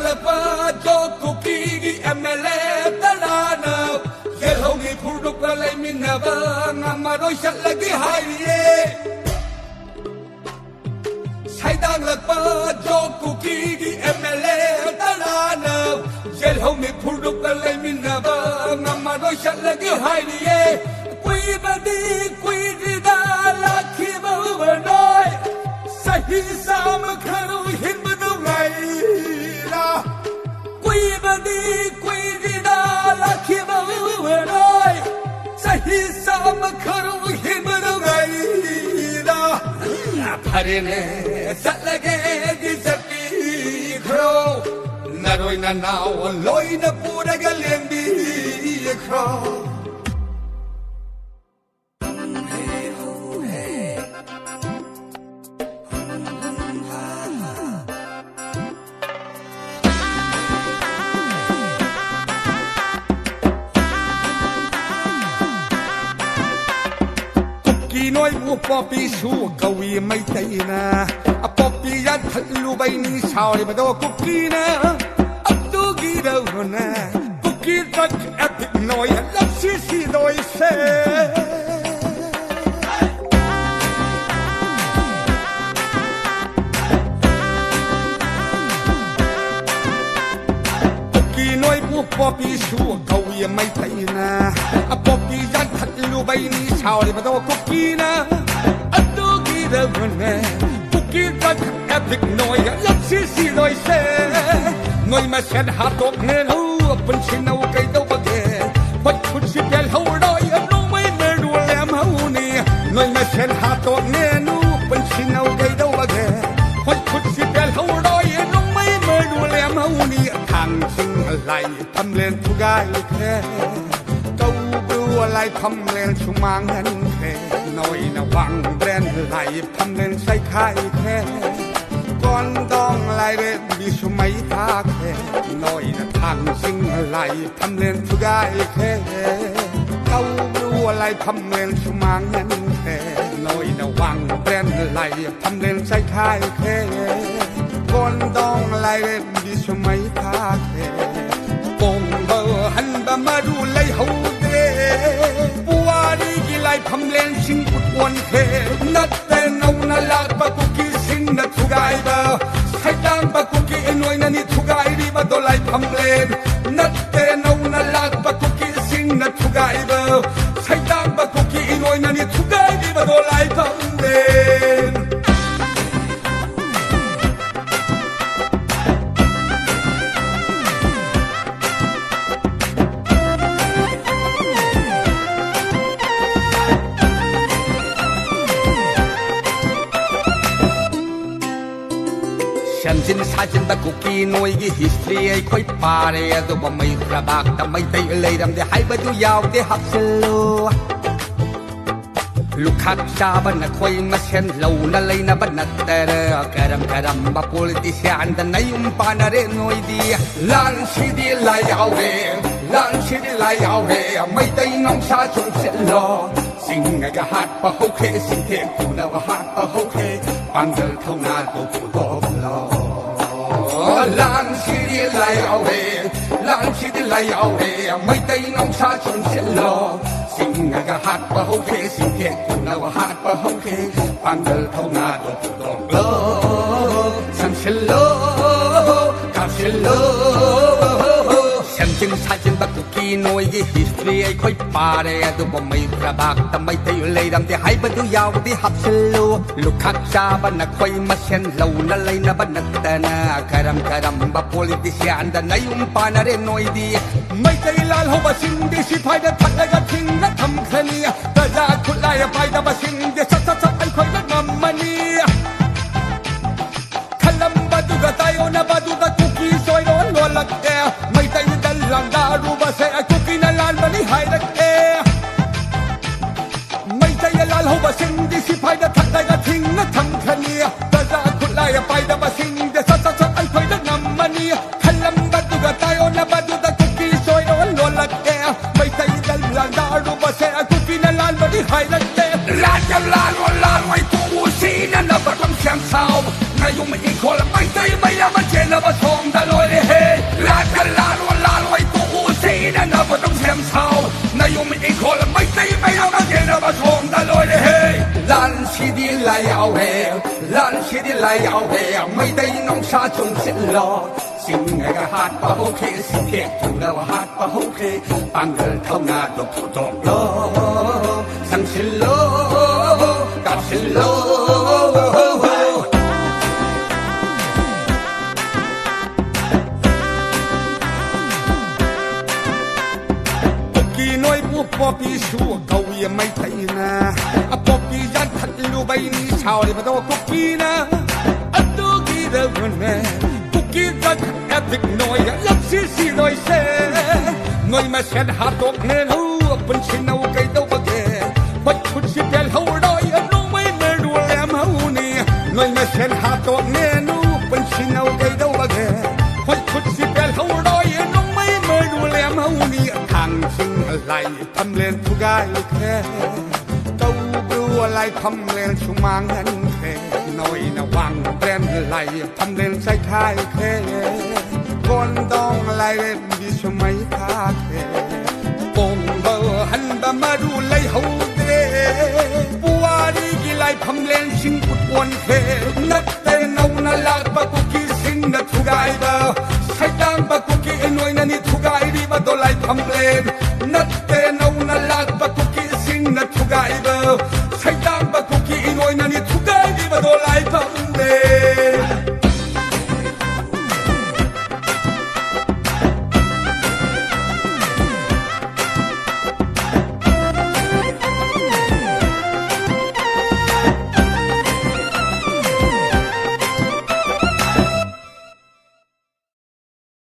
la pa jo cookie gi MLA talana ye hongi phurduk la lai minna ba ngamaro shat lagi hai ye saidang la pa jo cookie gi MLA talana ye hongi phurduk la lai minna ba ngamaro shat lagi hai ye quy badi quy rida la khi ba noi sahi sam kharu hin badu ngai la quy badi quy rida la khi ba noi sahi sam kharu hin badu ngai la phare ne sat lage di sati khro naroi na naw loi na pura ga len bi khroน้อยบัวปอปีสู้กวีไม่ใจนะปอปียัดทะลุใบนี้ชาวเลยมาดูกุกกี้นะตุกี้เดานะกุกกี้รักแอปน้อยลับซีโดยเซ่กุกกี้น้อยบัวปอปีสู้กวีไม่ใจนะปอปียัดทะลุใบนี้ชาวเลยมาดูกุกกี้นะตุกี้เดานะกุกกี้รักแอปน้อยลับซีโดยเซ่น้อยมาเช็ดหาตกเงินหูเป็นชินเอาไก่เต้าบะเกพัดขุดสิเปลหูดอยน้องไม่เมื่อดูแลมหูนี่น้อยมาเช็ดหาตกเงินหูเป็นชินเอาไก่เต้าบะเกพัดขุดสิเปลหูดอยน้องไม่เมื่อดูแลมหูนี่ทางชิงอะไรทำเล่นทุกกายแค่เต้าบัวอะไรทำเล่นชุมังเงินแค่น้อยนะวังแบรนด์ไหลทำเล่นใส่ไข่แค่ก่อนต้องไล่เรบิสุไม่ทาแค่น้อยนะทางสิ่งอะไรทำเล่นทุกได้แค่เต้ารู้อะไรทำเล่นสุมังเงินแค่น้อยนะวังแบรนด์ไหลทำเล่นใส่ไข่แค่ก่อนต้องไล่เรบิสุไม่ทาแค่ปงเบอร์หันบะมาดูไล่หูเดปัวดีกี่ไล่ทำเล่นสิ่งปุดวนแค่นัดแต่นเอานาลาบะกุกิna tugai ba sai dang ba kuki enoi na ni tugai ri ba dolai phamlen nat te nau na lag ba kuki sing na tugai ba sai dang ba kuki enoi na ni tugai ri ba dolai phamlenฉันจินซาจินตะกุกีนวยกี history ไอ้ค่อยปาเรียตัวบ่ไม่กระบากแต่ไม่ได้เลยดำเดี๋ยวให้ไปดูยาวเดี๋ยวหักเสลลูกขับชาบันนักค่อยมาเช่นเหล่านั่นเลยนะบันนัดแต่เรื่องกระดำบา politician แต่ในยุมปานาเรนวยดีล้านชีดีไล่เอาเองล้านชีดีไล่เอาเองไม่ได้น้องชาชนเสลสิ่งไงก็หัดปะโอเคสิ่งเทพกูน่าว่าหัดปะโอเคปังเดินเข้าหน้าตัวกูตบล้อล้านชีดีไล่เอาเองล้านชีดีไล่เอาเองไม่ได้น้องชาชนเสลสิ่งไงก็หัดปะโอเคสิ่งเทพกูน่าว่าหัดปะโอเคปังเดินเข้าหน้าตัวกูตบล้อฉันเสลกับเสลฉันจึงซาจินบักกุกีนวยกี history ไอ้ค่อยปาเรียตัวบ่ไม่กระบากแต่ไม่ได้เลยดำที่ให้ไปดูยาวที่หับเสลลูกขับชาบันนักค่อยมาเช่นเหล่านั่นเลยนะบันนักแต่นะกระดำบา politician แต่ในยุมปานาเรนอยดีไม่ได้ลาลหัวสิ่งที่สิพายได้ทัดได้ก็ทิ้งและทำแค่นี้แต่ยาคุณไล่ไปแต่บาสิ่งที่ซัดไอ้ค่อยและนำมันนี่ขลังบาดูกะตายโอนะบาดูกะกุกีซอยร้อนล้วนลักแกไม่ได้ดันหลังดารูบาเซไอ้กุกีนั่นลานมันนี่หายลักแกไม่ได้ลาลหัวสิ่งที่สิพายได้ทัดได้ก็ทิ้งและทำแค่นี้แต่ยาคุณไล่ไปแต่บาสิ่งที่ซัดไอ้ค่อยและนำมันนี่ขลังบาดูกะตายโอนะบาดูกะกุกีซอยร้อนล้วนลักแกไม่ได้ดันหลังดารูบาเซไอ้กุกีนั่นลานมันนี่หายลักแกลานจะลานวันลานไว้ตัวสีนั่นน่ะบัดความแข็งเศร้านายุไม่อีกคนละไม่ได้ไม่ละมันเจนละมาทองตะลอยเลย好嘿，蓝色的来要嘿，没得弄啥中心了。心爱个哈不好嘿，心贴住了我哈不好嘿，半个头那都不动了，伤心喽，高兴喽。波比树高也没thấy na波比人看路被你吵的不多波比呢都记得我呢不记得看一滴内一丝丝內些內咪成下多年好本錢我計到不嘅不出是變好內弄咪咪路兩好呢內咪成下多年好本錢我計到不嘅不出是變好內弄咪咪路兩好呢ทางชิงอะไรทำเล่นทุกกายแค่เต้าบัวอะไรทำเล่นชุมังเงินแค่น้อยนะวังแบรนด์อะไรทำเล่นใส่ขายแค่คนต้องอะไรเล่นดีชไม่ค่าแค่ปงเบอร์หันบมาดูเลยหูเดบัวดีกี่ไรทำเล่นชิงกุดวนแค่นักเต้นเอาหน้าลาบกุกิสิงนักทุกกายเบอร์ใช้ดังบกุกิน้อยนั่นนี่ทุกกายดีมาโดนไล่ทำเล่น